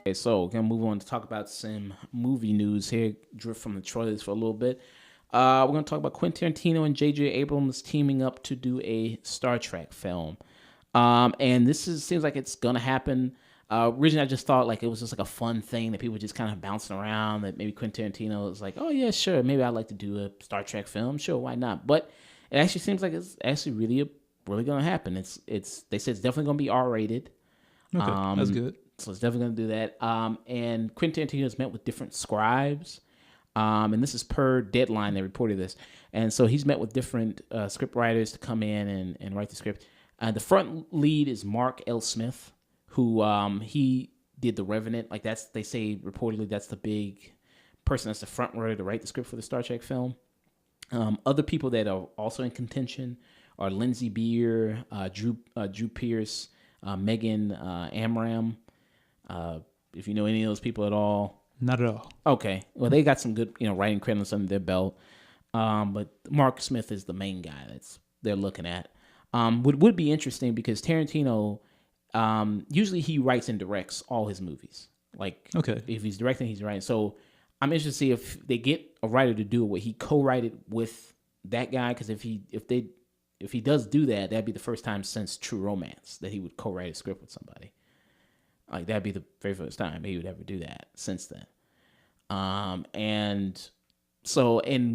Okay, so we're gonna move on to talk about some movie news here. Drift from the trailers for a little bit. We're gonna talk about Quentin Tarantino and J.J. Abrams teaming up to do a Star Trek film, and seems like it's gonna happen. Originally, I just thought like it was just like a fun thing that people were just kind of bouncing around. That maybe Quentin Tarantino was like, "Oh yeah, sure, maybe I'd like to do a Star Trek film. Sure, why not?" But it actually seems like it's actually really gonna happen. It's they said it's definitely gonna be R-rated. Okay, that's good. So it's definitely going to do that. And Quentin Tarantino has met with different scribes. And this is per Deadline. They reported this. And so he's met with different script writers to come in and write the script. The front lead is Mark L. Smith, who he did The Revenant. Like they say reportedly that's the big person that's the front runner to write the script for the Star Trek film. Other people that are also in contention are Lindsay Beer, Drew Pierce, Megan Amram. If you know any of those people at all. Not at all. Okay. Well, they got some good, writing credits under their belt. But Mark Smith is the main guy they're looking at. Would be interesting because Tarantino, usually he writes and directs all his movies. Like, okay, if he's directing, he's writing. So I'm interested to see if they get a writer to do it where he co-write with that guy. Because if he does do that, that'd be the first time since True Romance that he would co-write a script with somebody. Like, that'd be the very first time he would ever do that since then. And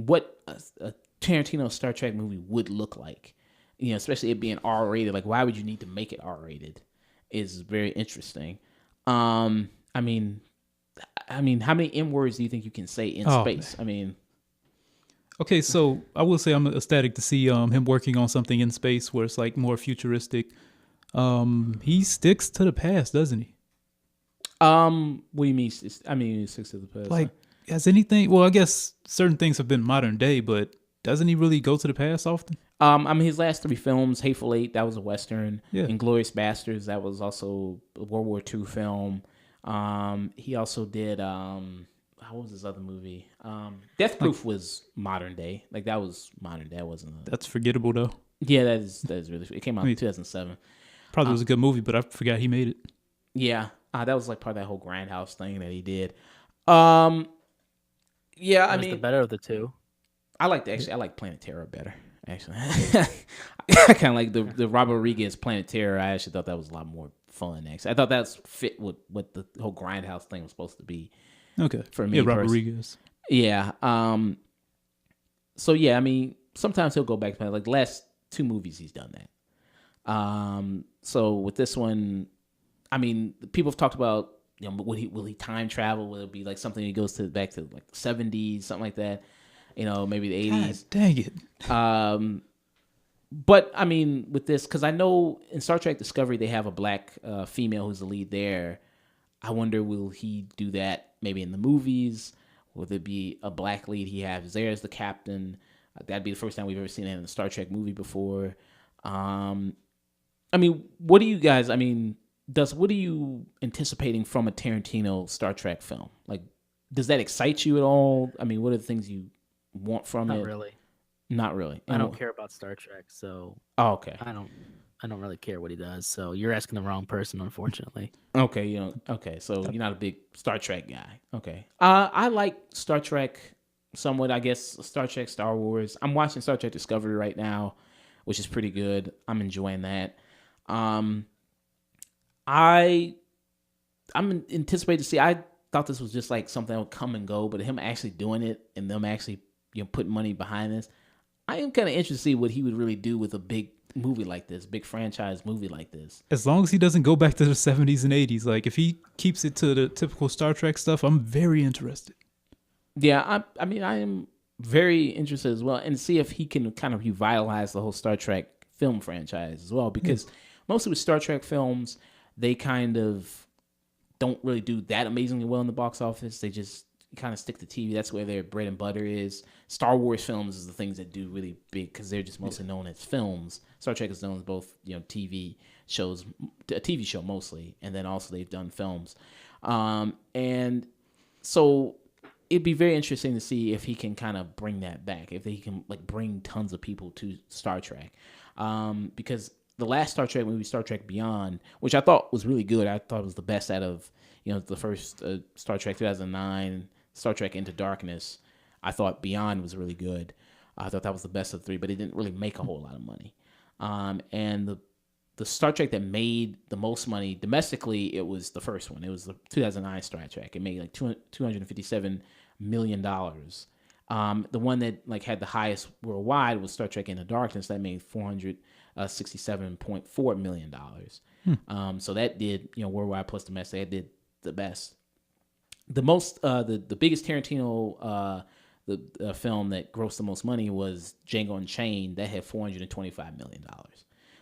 what a Tarantino Star Trek movie would look like, especially it being R-rated. Like, why would you need to make it R-rated? Is very interesting. I mean, how many M words do you think you can say in space? Man. I mean, okay, so I will say I'm ecstatic to see him working on something in space where it's like more futuristic. He sticks to the past, doesn't he? What do you mean? I mean, 6 of the past. Like, has anything? Well, I guess certain things have been modern day, but doesn't he really go to the past often? I mean, his last 3 films, Hateful Eight, that was a Western. Yeah. Inglourious Bastards, that was also a World War II film. He also did, what was his other movie? Death Proof was modern day. Like, that was modern day. That wasn't That's forgettable, though. Yeah, that is really, it came out in 2007. Probably was a good movie, but I forgot he made it. Yeah. That was like part of that whole Grindhouse thing that he did. Yeah, I mean, the better of the two. I like Planet Terror better. Actually, I kind of like the Robert Rodriguez Planet Terror. I actually thought that was a lot more fun. Actually, I thought that's fit with what the whole Grindhouse thing was supposed to be. Okay, for me, yeah, Robert Rodriguez. Yeah. So yeah, I mean, sometimes he'll go back to like the last 2 movies he's done that. So with this one. I mean, people have talked about, will he time travel? Will it be like something he goes back to like the 70s, something like that? Maybe the 80s. God, dang it. But I mean, with this, because I know in Star Trek Discovery they have a black female who's the lead there. I wonder, will he do that maybe in the movies? Will there be a black lead he has there as the captain? That'd be the first time we've ever seen that in a Star Trek movie before. I mean, what do you guys? I mean. What are you anticipating from a Tarantino Star Trek film? Like, does that excite you at all? I mean, what are the things you want from it? Not really. I don't care about Star Trek, so okay. I don't really care what he does. So you're asking the wrong person, unfortunately. Okay, okay. So you're not a big Star Trek guy. Okay. I like Star Trek somewhat. I guess Star Trek, Star Wars. I'm watching Star Trek Discovery right now, which is pretty good. I'm enjoying that. I'm anticipating to see. I thought this was just like something that would come and go, but him actually doing it and them actually putting money behind this, I am kind of interested to see what he would really do with a big movie like this, big franchise movie like this. As long as he doesn't go back to the 70s and 80s, like if he keeps it to the typical Star Trek stuff, I'm very interested. Yeah, I mean, I am very interested as well, and see if he can kind of revitalize the whole Star Trek film franchise as well, because mostly with Star Trek films, they kind of don't really do that amazingly well in the box office. They just, kind of stick to TV. That's where their bread and butter is. Star Wars films is the things that do really big because they're just mostly known as films. Star Trek is known as both, TV shows, a TV show mostly, and then also they've done films. And so it'd be very interesting to see if he can kind of bring that back, if he can like bring tons of people to Star Trek, because the last Star Trek movie, Star Trek Beyond, which I thought was really good. I thought it was the best out of the first Star Trek 2009, Star Trek Into Darkness. I thought Beyond was really good. I thought that was the best of the three, but it didn't really make a whole lot of money. And the Star Trek that made the most money domestically, it was the first one. It was the 2009 Star Trek. It made like $257 million. The one that like had the highest worldwide was Star Trek Into Darkness. That made $467.4 million. So that did, worldwide plus domestic, that did the best. The most, the biggest Tarantino the film that grossed the most money was Django Unchained. That had $425 million,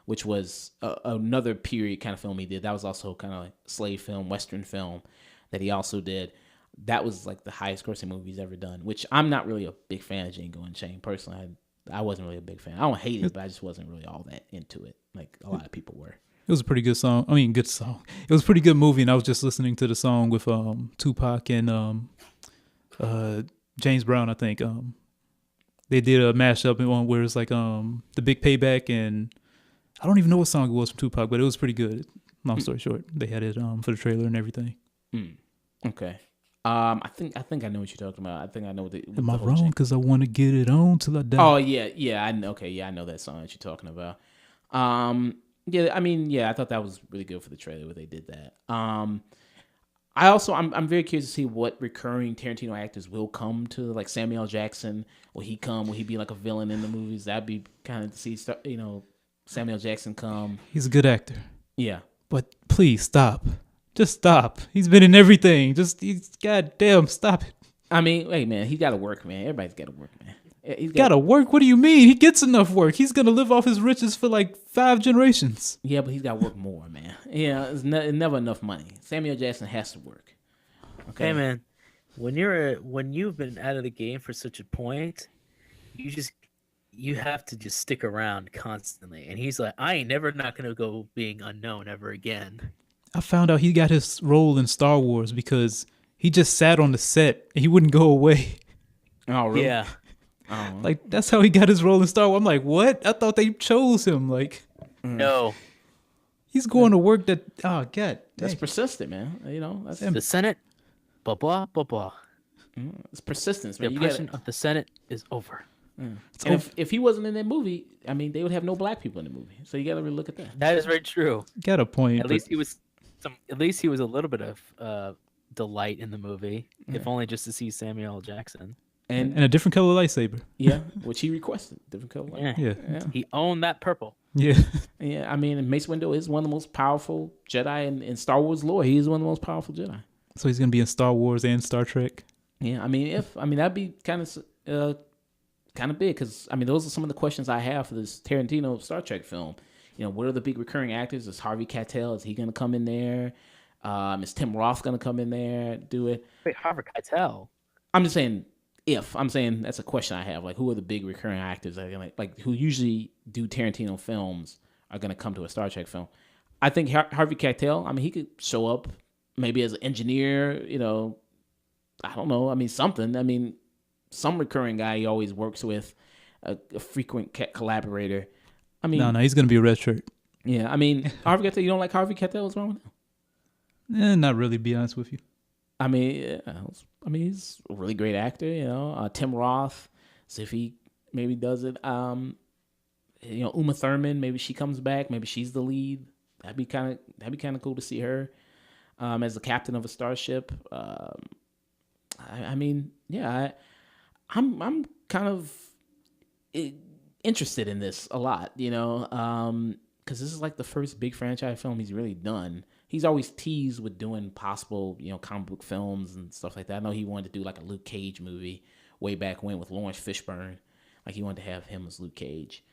which was another period kind of film he did. That was also kind of like slave film, Western film that he also did. That was like the highest grossing movie he's ever done, which I'm not really a big fan of Django Unchained. Personally, I wasn't really a big fan. I don't hate it, but I just wasn't really all that into it like a lot of people were. It was a pretty good song. I mean, good song. It was a pretty good movie, and I was just listening to the song with Tupac and James Brown, I think. They did a mashup in one where it's like The Big Payback, and I don't even know what song it was from Tupac, but it was pretty good. Long story short, they had it for the trailer and everything. Okay. I think I know what you're talking about. I think I know what Am I wrong? Because I want to get it on till I die. Oh yeah. I know that song that you're talking about. Yeah, I mean, yeah, I thought that was really good for the trailer where they did that. I'm very curious to see what recurring Tarantino actors will come to, like Samuel L. Jackson. Will he come? Will he be like a villain in the movies? That'd be kind of to see, Samuel L. Jackson come. He's a good actor. Yeah. But please stop. Just stop. He's been in everything. Goddamn, stop it. I mean, hey, man, he got to work, man. Everybody's got to work, man. He's got to work? What do you mean? He gets enough work. He's going to live off his riches for like 5 generations. Yeah, but he's got to work more, man. Yeah, it's never enough money. Samuel Jackson has to work. Okay, hey, man, when you've been out of the game for such a point, you have to just stick around constantly. And he's like, I ain't never not going to go being unknown ever again. I found out he got his role in Star Wars because he just sat on the set and he wouldn't go away. Oh, really? Yeah. Like, that's how he got his role in Star Wars. I'm like, what? I thought they chose him. Like, no. He's going to work that. Oh, God. That's persistent, man. That's the Senate. Blah, blah, blah, blah. It's persistence, man. The oppression of the Senate is over. And if he wasn't in that movie, I mean, they would have no black people in the movie. So you got to really look at that. That is very true. Got a point. At least he was a little bit of delight in the movie, if only just to see Samuel L. Jackson. And a different color lightsaber. Yeah, which he requested. Different color lightsaber. Yeah. He owned that purple. Yeah. Yeah, I mean, Mace Windu is one of the most powerful Jedi in Star Wars lore. He is one of the most powerful Jedi. So he's going to be in Star Wars and Star Trek? Yeah, I mean, that'd be kind of big because, I mean, those are some of the questions I have for this Tarantino Star Trek film. What are the big recurring actors? Is Harvey Keitel, is he going to come in there? Is Tim Roth going to come in there, do it? Wait, Harvey Keitel? I'm just saying... I'm saying that's a question I have. Like, who are the big recurring actors that are gonna, like who usually do Tarantino films are going to come to a Star Trek film? I think Harvey Keitel, I mean, he could show up maybe as an engineer, I don't know. I mean, something. I mean, some recurring guy he always works with, a frequent collaborator. I mean... No, he's going to be a red shirt. Yeah, I mean, Harvey Keitel, you don't like Harvey Keitel? What's wrong with him? Not really, to be honest with you. I mean, he's a really great actor, Tim Roth, so if he maybe does it, Uma Thurman, maybe she comes back, maybe she's the lead. That'd be kind of cool to see her as the captain of a starship. I'm kind of interested in this a lot, because this is like the first big franchise film he's really done. He's always teased with doing possible, comic book films and stuff like that. I know he wanted to do like a Luke Cage movie way back when with Lawrence Fishburne. Like he wanted to have him as Luke Cage.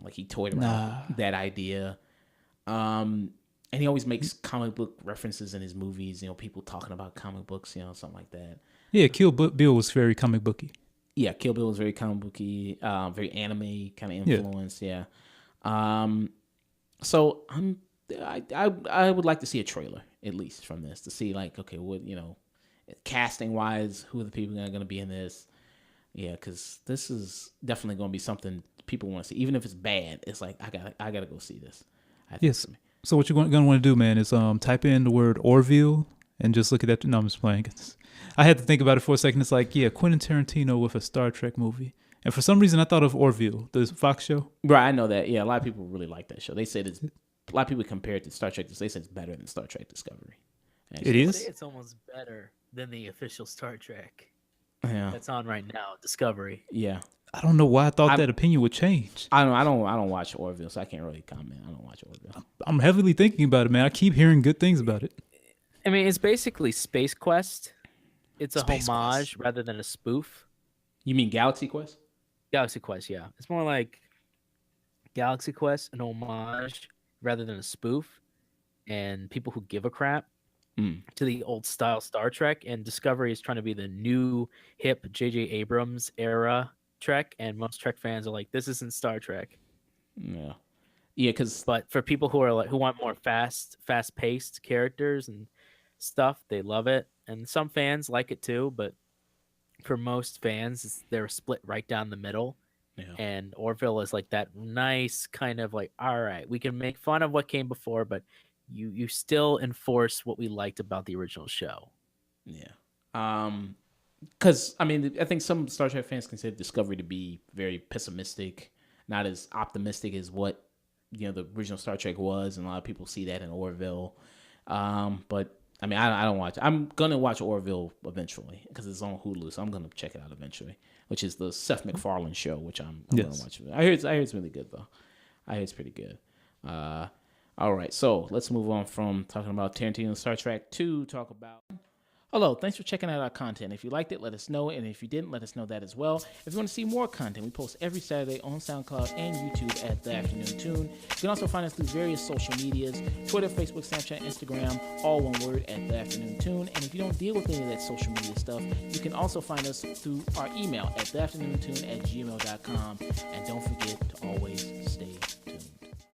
Like he toyed around that idea. And he always makes comic book references in his movies, people talking about comic books, something like that. Yeah, Bill was very comic booky. Yeah, Kill Bill was very comic booky, very anime kind of Yeah. influence. Yeah. So I would like to see a trailer at least from this to see like, okay, what, casting wise, who are the people that are going to be in this? Yeah, because this is definitely going to be something people want to see, even if it's bad. It's like I gotta go see this. I think Yes. So what you're going to want to do, man, is type in the word Orville and just look at that. No, I'm just playing. I had to think about it for a second. It's like, yeah, Quentin Tarantino with a Star Trek movie. And for some reason, I thought of Orville, the Fox show. Right, I know that. Yeah, a lot of people really like that show. They said a lot of people compare it to Star Trek. They said it's better than Star Trek Discovery. It I'd is? say it's almost better than the official Star Trek Yeah, that's on right now, Discovery. yeah. I don't know why I thought that opinion would change. I don't watch Orville, so I can't really comment. I don't watch Orville. I'm heavily thinking about it, man. I keep hearing good things about it. I mean, it's basically Space Quest. It's a Space homage rather than a spoof. You mean Galaxy Quest? Galaxy Quest, yeah. It's more like Galaxy Quest, an homage rather than a spoof. And people who give a crap to the old style Star Trek. And Discovery is trying to be the new, hip J.J. Abrams era Trek. And most Trek fans are like, this isn't Star Trek. Yeah, yeah. Because But for people who are like who want more fast-paced characters and stuff, they love it. And some fans like it too, but for most fans, they're split right down the middle. yeah, And Orville is like that nice kind of like, all right, we can make fun of what came before, but you still enforce what we liked about the original show. yeah. Because I mean, I think some Star Trek fans consider Discovery to be very pessimistic, not as optimistic as what the original Star Trek was, and a lot of people see that in Orville. But I mean, I don't watch. I'm gonna watch Orville eventually because it's on Hulu, so I'm gonna check it out eventually. Which is the Seth MacFarlane show, which I'm gonna watch. I hear it's really good though. I hear it's pretty good. All right, so let's move on from talking about Tarantino Star Trek to talk about. Hello, thanks for checking out our content. If you liked it, let us know, and if you didn't, let us know that as well. If you want to see more content, we post every Saturday on SoundCloud and YouTube at The Afternoon Tune. You can also find us through various social medias, Twitter, Facebook, Snapchat, Instagram, all one word at The Afternoon Tune. And if you don't deal with any of that social media stuff, you can also find us through our email at theafternoontune@gmail.com. And don't forget to always stay